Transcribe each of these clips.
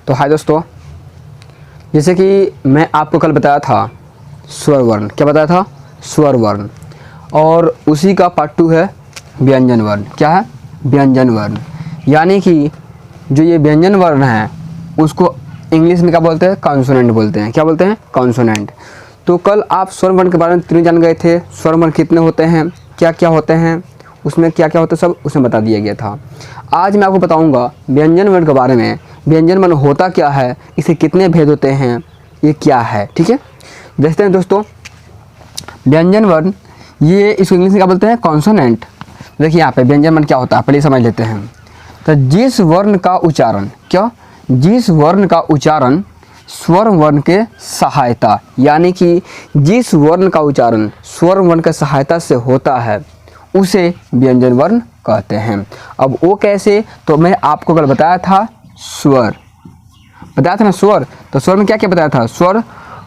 तो हाय दोस्तों, जैसे कि मैं आपको कल बताया था स्वर वर्ण, क्या बताया था? स्वर वर्ण। और उसी का पार्ट 2 है व्यंजन वर्ण। क्या है? व्यंजन वर्ण। यानी कि जो ये व्यंजन वर्ण है उसको इंग्लिश में क्या बोलते हैं? कॉन्सोनेंट बोलते हैं। क्या बोलते हैं? कॉन्सोनेंट। तो कल आप स्वर वर्ण के बारे में तीनों जान गए थे। स्वर वर्ण कितने होते हैं, क्या क्या होते हैं, उसमें क्या क्या होता है, सब उसमें बता दिया गया था। आज मैं आपको बताऊंगा व्यंजन वर्ण के बारे में। व्यंजन वर्ण होता क्या है, इसे कितने भेद होते हैं, ये क्या है। ठीक है, देखते हैं दोस्तों। व्यंजन वर्ण, ये इसको इंग्लिश में क्या बोलते हैं? कॉन्सोनेंट। देखिए यहाँ पे व्यंजन वर्ण क्या होता है, पहले समझ लेते हैं। तो जिस वर्ण का उच्चारण, क्या? जिस वर्ण का उच्चारण स्वर वर्ण के सहायता, यानी कि जिस वर्ण का उच्चारण स्वर वर्ण के सहायता से होता है उसे व्यंजन वर्ण कहते हैं। अब वो कैसे, तो मैं आपको कल बताया था स्वर, बताया था ना स्वर। तो स्वर में क्या क्या बताया था? स्वर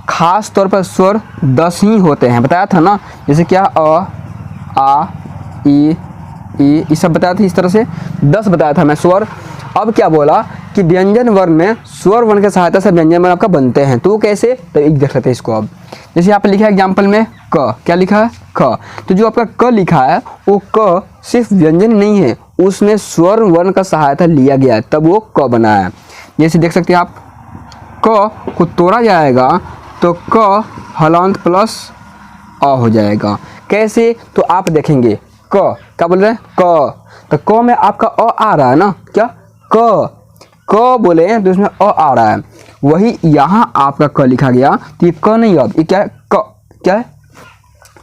खास तौर पर स्वर 10 ही होते हैं, बताया था ना। जैसे क्या? अ, आ, ई, ये सब बताया था। इस तरह से 10 बताया था मैं स्वर। अब क्या बोला कि व्यंजन वर्ण में स्वर वर्ण की सहायता से व्यंजन वर्ण आपका बनते हैं। तो कैसे, तो एक देख लेते हैं इसको। अब जैसे यहाँ पे लिखा है एग्जाम्पल में क, क्या लिखा है? क। तो जो आपका क लिखा है वो क सिर्फ व्यंजन नहीं है, उसमें स्वर वर्ण का सहायता लिया गया है, तब वो क बना है। जैसे देख सकते हैं आप, क को तोड़ा जाएगा तो क हलांत प्लस अ हो जाएगा। कैसे, तो आप देखेंगे क, क्या बोल रहे हैं? क। तो क में आपका अ आ रहा है ना, क्या? क, क बोले तो इसमें अ आ रहा है। वही यहाँ आपका क लिखा गया तो ये क नहीं, अब ये क्या है? क। क्या है?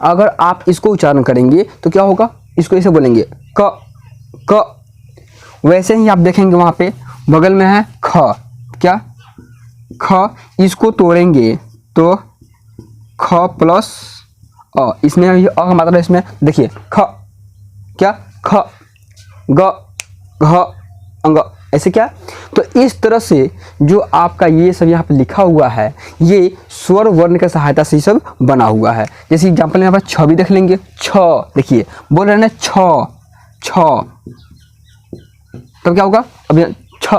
अगर आप इसको उच्चारण करेंगे तो क्या होगा? इसको ऐसे बोलेंगे क, क। वैसे ही आप देखेंगे वहाँ पे बगल में है ख, क्या? ख। इसको तोड़ेंगे तो ख प्लस अ, इसमें अ का मात्रा इसमें देखिए ख, क्या? ख, ग, घ, अंग, ऐसे क्या? तो इस तरह से जो आपका ये सब यहाँ पे लिखा हुआ है ये स्वर वर्ण की सहायता से सब बना हुआ है। जैसे एग्जाम्पल यहाँ पर छ भी देख लेंगे। छ, देखिए बोल रहे हैं ना छ, छ, तब क्या होगा? अब छ,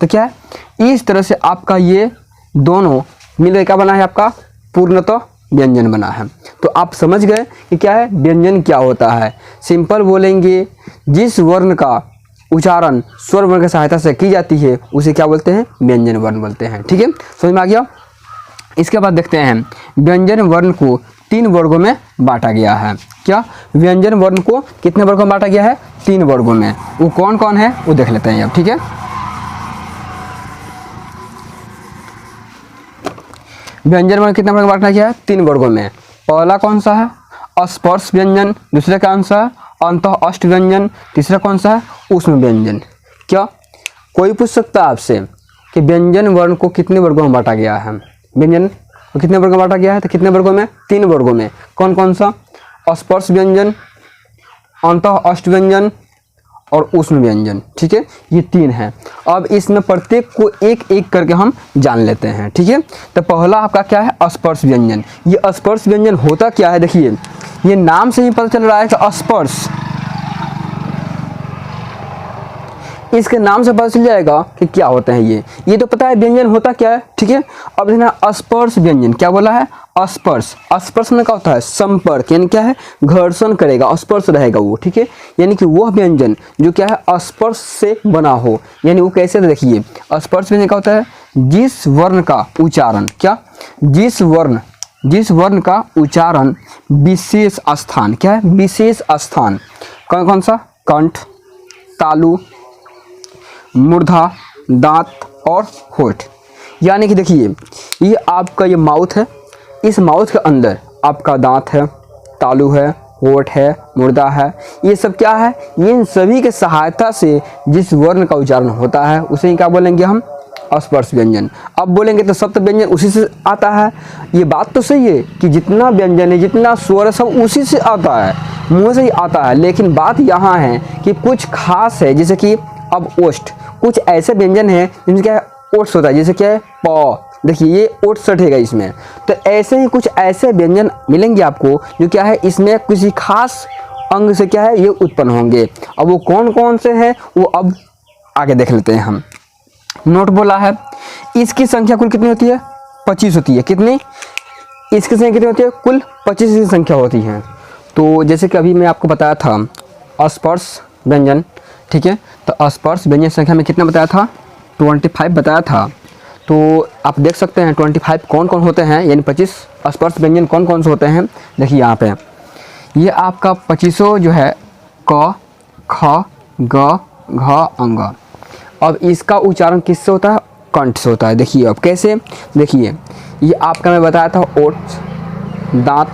तो क्या है? इस तरह से आपका ये दोनों मिलकर क्या बना है? आपका पूर्णतः व्यंजन बना है। तो आप समझ गए कि क्या है व्यंजन, क्या होता है। सिंपल बोलेंगे, जिस वर्ण का उच्चारण स्वर वर्ण की सहायता से की जाती है उसे क्या बोलते हैं? व्यंजन वर्ण बोलते हैं। ठीक है, समझ में आ गया। इसके बाद देखते हैं व्यंजन वर्ण को 3 वर्गों में बांटा गया है। क्या? व्यंजन वर्ण को कितने वर्गों में बांटा गया है? 3 वर्गों में। वो कौन कौन है वो देख लेते हैं अब। ठीक है, व्यंजन वर्ण कितने वर्ग में बांटा गया है? 3 वर्गों में। पहला कौन सा है? अस्पर्श व्यंजन। दूसरा कौन सा है? अंतः अष्ट व्यंजन। तीसरा कौन सा है? ऊष्म व्यंजन। क्या कोई पूछ सकता है आपसे कि व्यंजन वर्ण को कितने वर्गों में बांटा गया है? व्यंजन को कितने वर्गों में बांटा गया है? तो कितने वर्गों में? 3 वर्गों में। कौन कौन सा? अस्पर्श व्यंजन, अंतः अष्ट व्यंजन और ऊष्म व्यंजन। ठीक है, ये 3 हैं। अब इसमें प्रत्येक को एक एक करके हम जान लेते हैं। ठीक है, तो पहला आपका क्या है? स्पर्श व्यंजन। ये स्पर्श व्यंजन होता क्या है? देखिए ये नाम से ही पता चल रहा है कि स्पर्श, इसके नाम से पता चल जाएगा कि क्या होते हैं ये तो पता है व्यंजन होता क्या है। ठीक है, अब देखना स्पर्श व्यंजन क्या बोला है? स्पर्श, स्पर्श में क्या होता है? संपर्क, यानी क्या है? घर्षण करेगा, स्पर्श रहेगा वो। ठीक है, यानी कि वह व्यंजन जो क्या है? स्पर्श से बना हो। यानी वो कैसे? देखिए स्पर्श व्यंजन क्या होता है? जिस वर्ण का उच्चारण, क्या? जिस वर्ण का उच्चारण विशेष स्थान, क्या है? विशेष स्थान। कौन कौन सा? कंठ, तालु, मूर्धा, दांत और होठ। यानी कि देखिए ये आपका ये माउथ है, इस माउथ के अंदर आपका दांत है, तालु है, होठ है, मूर्धा है। ये सब क्या है? इन सभी के सहायता से जिस वर्ण का उच्चारण होता है उसे ही क्या बोलेंगे हम? स्पर्श व्यंजन। अब बोलेंगे तो सप्त व्यंजन उसी से आता है। ये बात तो सही है कि जितना व्यंजन है, जितना स्वर है, सब उसी से आता है, मुँह से ही आता है। लेकिन बात यहाँ है कि कुछ खास है, जैसे कि अब ओष्ठ, कुछ ऐसे व्यंजन है जिनमें क्या है? ओट्स होता है। जैसे क्या है? प, देखिए ये ओट सटेगा इसमें। तो ऐसे ही कुछ ऐसे व्यंजन मिलेंगे आपको जो क्या है? इसमें किसी खास अंग से क्या है? ये उत्पन्न होंगे। अब वो कौन कौन से हैं वो अब आगे देख लेते हैं हम। नोट बोला है इसकी संख्या कुल कितनी होती है? 25 होती है। कितनी? इसकी संख्या कितनी होती है? कुल 25 की संख्या होती है। तो जैसे कि अभी मैं आपको बताया था अस्पर्श व्यंजन, ठीक है, तो अस्पर्श व्यंजन संख्या में कितना बताया था? 25 बताया था। तो आप देख सकते हैं 25 कौन कौन होते हैं, यानी 25 अस्पर्श व्यंजन कौन कौन से होते हैं। देखिए यहाँ पे ये आपका 25 जो है क, ख, ग, घ, अंग। अब इसका उच्चारण किससे होता है? कंठ से होता है। देखिए अब कैसे, देखिए ये आपका मैं बताया था ओठ, दांत,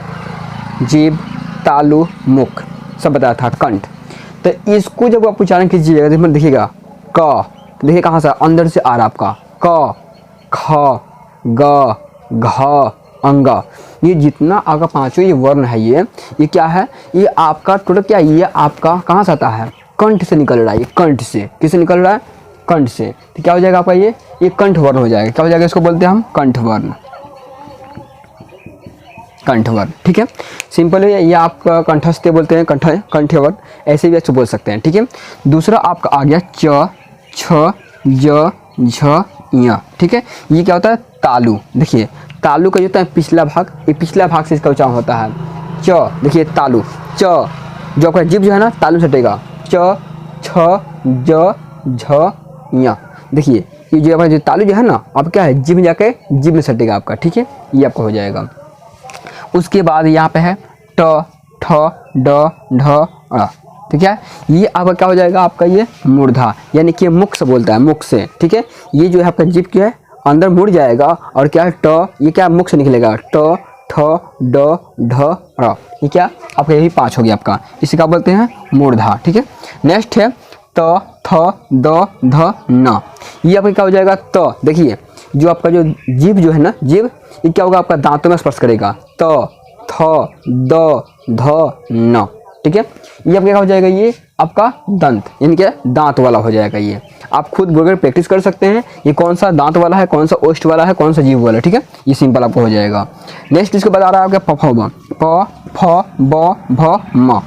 जीभ, तालु, मुख सब बताया था, कंठ। तो इसको जब आप उच्चारण कीजिएगा तो देखिएगा क, देखिए कहाँ से अंदर से आ रहा है आपका क, ख, ग, घ, अंग। ये जितना आपका पांचों ये वर्ण है ये क्या है? ये आपका टोटल क्या है? ये आपका कहाँ से आता है? कंठ से निकल रहा है। ये कंठ से, किससे निकल रहा है? कंठ से। तो क्या हो जाएगा आपका? ये कंठ वर्ण हो जाएगा। क्या हो जाएगा? इसको बोलते हैं हम कंठ वर्ण, कंठ वर्ण, ठीक है। सिंपल है ये आपका कंठस्थ बोलते हैं, कंठ वर्ण, ऐसे भी अच्छे बोल सकते हैं, ठीक है। दूसरा आपका आ गया च, छ, ज, झ, य, ठीक है। ये क्या होता है? तालु। देखिए तालु का जो होता है पिछला भाग, ये पिछला भाग से इसका उच्चारण होता है च। देखिए तालु, च जो आपका जीभ जो है ना तालु सटेगा, च, छ, ज, झ, य। देखिए ये जो आपका जो तालु जो है ना अब क्या है? जीभ जाके जीभ में सटेगा आपका, ठीक है, ये आपका हो जाएगा। उसके बाद यहाँ पे है ट, ठ, ड, ढ, अ, ठीक है। ये आपका क्या हो जाएगा? आपका ये मूर्धा, यानी कि मुख से बोलता है, मुख से, ठीक है। ये जो है आपका जीभ क्या है अंदर मुड़ जाएगा और क्या है ट, ये क्या मुख से निकलेगा, ट, ठ, ड, ढ, र। ये क्या आपका? यही 5 हो गया आपका, इसे क्या बोलते हैं? मूर्धा, ठीक है। नेक्स्ट है त, थ, द, ध, न। ये आपका क्या हो जाएगा? त। देखिए जो आपका जो जीभ जो है ना, जीभ ये क्या होगा? आपका दांतों में स्पर्श करेगा, त, थ, द, ध, न, ठीक है। ये आपका क्या हो जाएगा? ये आपका दंत, यानी क्या? दांत वाला हो जाएगा। ये आप खुद बोलकर प्रैक्टिस कर सकते हैं ये कौन सा दांत वाला है, कौन सा ओष्ठ वाला है, कौन सा जीभ वाला है, ठीक है। ये सिंपल आपको हो जाएगा। नेक्स्ट इसके बाद आ रहा है आपका प, फ, ब, प, फ, ब, भ, म।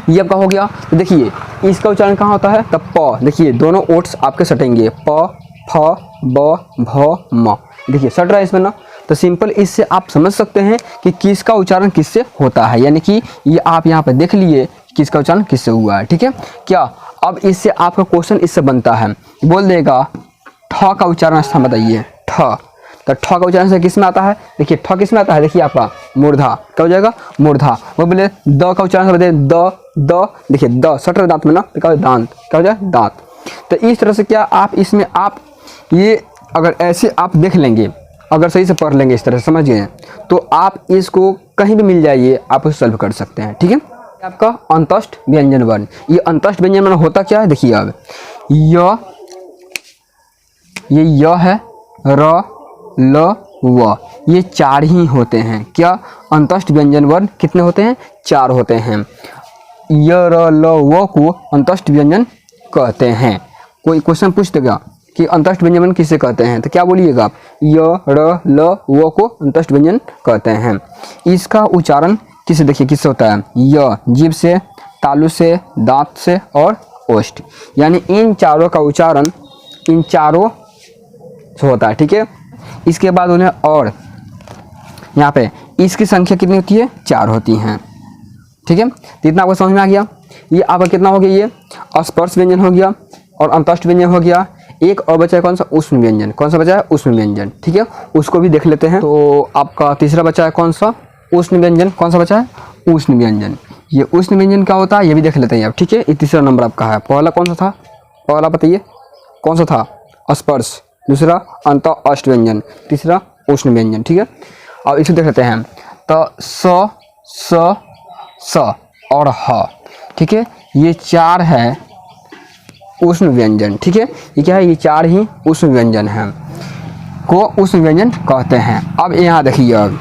ये आपका हो गया। तो देखिए इसका उच्चारण कहाँ होता है? तब प। देखिए दोनों ओट्स आपके सटेंगे, प, फ, ब, भ, म। देखिए सट रहा है इसमें ना। तो सिंपल इससे आप समझ सकते हैं कि किसका उच्चारण किससे होता है, यानी कि ये आप यहाँ पे देख लिए किसका उच्चारण किससे हुआ है, ठीक है। क्या अब इससे आपका क्वेश्चन इससे बनता है, बोल देगा ठ का उच्चारण स्थान बताइए, ठ। तो ठ का उच्चारण से किस में आता है? देखिए ठ किस में आता है? देखिए आपका मूर्धा, क्या हो जाएगा? मूर्धा। वो बोले द का उच्चारण से बताइए, द, देखिए द सट रहा दांत में ना, तो क्या हो जाए? दांत, क्या हो जाए? दांत। तो इस तरह से क्या आप इसमें आप ये अगर ऐसे आप देख लेंगे, अगर सही से पढ़ लेंगे, इस तरह से समझ गए, तो आप इसको कहीं भी मिल जाइए आप उसे सॉल्व कर सकते हैं, ठीक है। आपका अंतस्थ व्यंजन वर्ण, ये अंतस्थ व्यंजन वर्ण होता क्या है? देखिए अब ये य है, र, ल, व, ये 4 ही होते हैं। क्या अंतस्थ व्यंजन वर्ण कितने होते हैं? 4 होते हैं। य, र, ल, व को अंतस्थ व्यंजन कहते हैं। कोई क्वेश्चन पूछ देगा कि अंतस्थ व्यंजन वर्ण किसे कहते हैं, तो क्या बोलिएगा आप? य, र, ल, व को अंतस्थ व्यंजन कहते हैं। इसका उच्चारण किससे? देखिए किससे होता है? य जीभ से, तालु से, दांत से और ओष्ठ, यानी इन चारों का उच्चारण इन चारों से होता है, ठीक है। इसके बाद उन्हें और यहाँ पे इसकी संख्या कितनी होती है? 4 होती हैं, ठीक है। तो इतना आपको समझ में आ गया। ये आपका कितना हो गया? ये अस्पर्श व्यंजन हो गया और अंतस्थ व्यंजन हो गया। एक और बचा है कौन सा? ऊष्म व्यंजन। कौन सा बचा है? ऊष्म व्यंजन, ठीक है, उसको भी देख लेते हैं। तो आपका तीसरा बचा है कौन सा? ऊष्म व्यंजन। कौन सा बचा है? ऊष्म व्यंजन। ये ऊष्म व्यंजन क्या होता है ये भी देख लेते हैं आप, ठीक है। ये तीसरा नंबर आपका है। पहला कौन सा था? पहला बताइए कौन सा था? स्पर्श। दूसरा अंतस्थ व्यंजन, तीसरा ऊष्म व्यंजन, ठीक है। अब इसको देख लेते हैं। तो स और ह, ठीक है, ये 4 है ऊष्म व्यंजन, ठीक है। ये क्या है? ये 4 ही ऊष्म व्यंजन हैं को ऊष्म व्यंजन कहते हैं। अब यहाँ देखिए, अब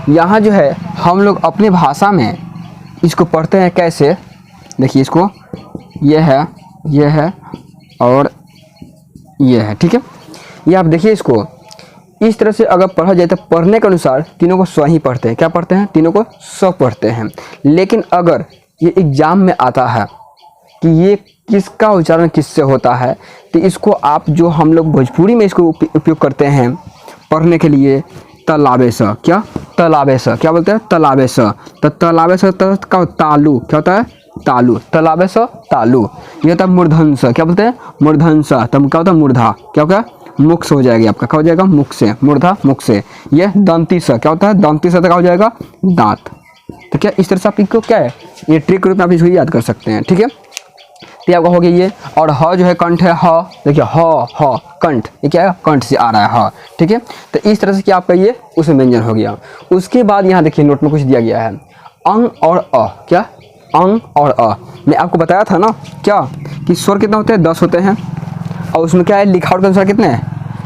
यहाँ जो है हम लोग अपनी भाषा में इसको पढ़ते हैं कैसे? देखिए इसको, ये है और ये है, ठीक है। ये आप देखिए इसको इस तरह से अगर पढ़ा जाए तो पढ़ने के अनुसार तीनों को स्व ही पढ़ते हैं। क्या पढ़ते हैं? तीनों को स्व पढ़ते हैं। लेकिन अगर ये एग्जाम में आता है कि ये किसका उच्चारण किससे होता है, तो इसको आप जो हम लोग भोजपुरी में इसको उपयोग करते हैं पढ़ने के लिए, तलाबे स, क्या तलाबे स, क्या बोलते हैं तलाबे स, तो तलाबे स का तालु, क्या होता है तालु, तलाबे स तालु। ये होता है मूर्धन स, क्या बोलते हैं मूर्धन स, तब क्या होता है मूर्धा, क्या होगा मुख से हो जाएगी आपका, क्या हो जाएगा मुख से, मूर्धा मुख से। ये दंती स, क्या होता है दंती स, क्या हो जाएगा दांत। तो क्या इस तरह से आप इसको क्या है ये ट्रिक रूप में आप इसको याद कर सकते हैं, ठीक है। तो आपका हो गया ये। और ह जो है कंठ है, ह देखिए ह कंठ, ये क्या है कंठ से आ रहा है ह, ठीक है। तो इस तरह से क्या आपका ये उसमें व्यंजन हो गया। उसके बाद यहाँ देखिए नोट में कुछ दिया गया है, अंग और अ, क्या अंग और अ। मैं आपको बताया था ना क्या कि स्वर कितने होते हैं 10 होते हैं, और उसमें क्या है लिखावट के अनुसार कितने हैं,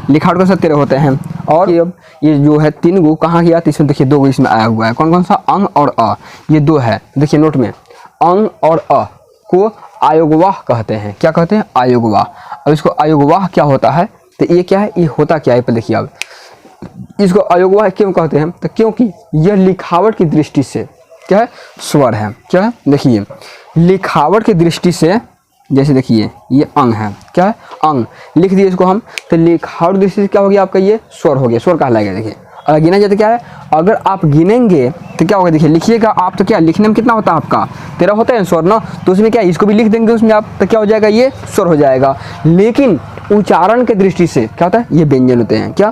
लिखावट के अनुसार 13 होते हैं। और ये जो है 3 गो कहाँ गया, तो इसमें देखिए 2 गो इसमें आया हुआ है, कौन कौन सा अंग और अ, ये 2 है। देखिए नोट में अंग और अ को आयोगवाह कहते हैं, क्या कहते हैं आयोगवाह। अब इसको आयोगवाह क्या होता है, तो ये क्या है ये होता क्या है पर देखिए अब इसको आयोगवाह क्यों कहते हैं, तो क्योंकि यह लिखावट की दृष्टि से क्या है स्वर है, क्या है देखिए लिखावट की दृष्टि से, जैसे देखिए ये अंग है, क्या है अंग लिख दिए इसको हम, तो लिखावट दृष्टि से क्या हो गया आपका ये स्वर हो गया, स्वर कहलाएगा। देखिए अगर गिना जाए तो क्या है, अगर आप गिनेंगे तो क्या होगा, देखिए लिखिएगा आप, तो क्या लिखने में कितना होता है आपका 13 होता है स्वर ना, तो उसमें क्या इसको भी लिख देंगे उसमें आप, तो क्या हो जाएगा ये स्वर हो जाएगा। लेकिन उच्चारण के दृष्टि से क्या होता है ये व्यंजन होते हैं, क्या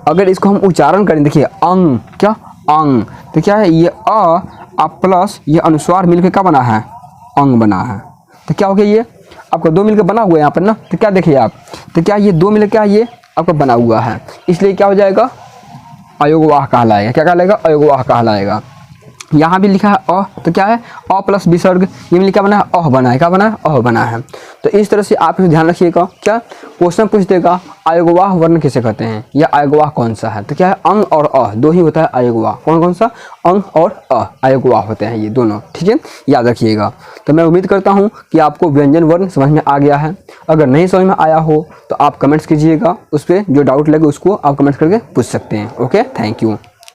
अगर इसको हम उच्चारण करें, देखिए अंग, क्या अंग, तो क्या है ये अ प्लस ये अनुस्वार मिलकर क्या बना है अंग बना है। तो क्या हो गया ये आपका 2 मिलकर बना हुआ है यहाँ पर ना, तो क्या देखिए आप, तो क्या ये 2 मिलकर क्या ये आपका बना हुआ है, इसलिए क्या हो जाएगा अयोगवाह कहलाएगा, क्या कहलाएगा अयोगवाह कहलाएगा। यहाँ भी लिखा है अ, तो क्या है अ प्लस विसर्ग, ये भी क्या बना है अह बना है, क्या बना है अह बना है। तो इस तरह से आप ध्यान रखिएगा, क्या क्वेश्चन पूछ देगा अयोगवाह वर्ण किसे कहते हैं या अयोगवाह कौन सा है, तो क्या है अंग और अ 2 ही होता है अयोगवाह, कौन कौन सा अंग और अ अयोगवाह होते हैं ये दोनों, ठीक है याद रखिएगा। तो मैं उम्मीद करता हूँ कि आपको व्यंजन वर्ण समझ में आ गया है। अगर नहीं समझ में आया हो तो आप कमेंट्स कीजिएगा, उस पर जो डाउट लगे उसको आप कमेंट्स करके पूछ सकते हैं। Okay thank you.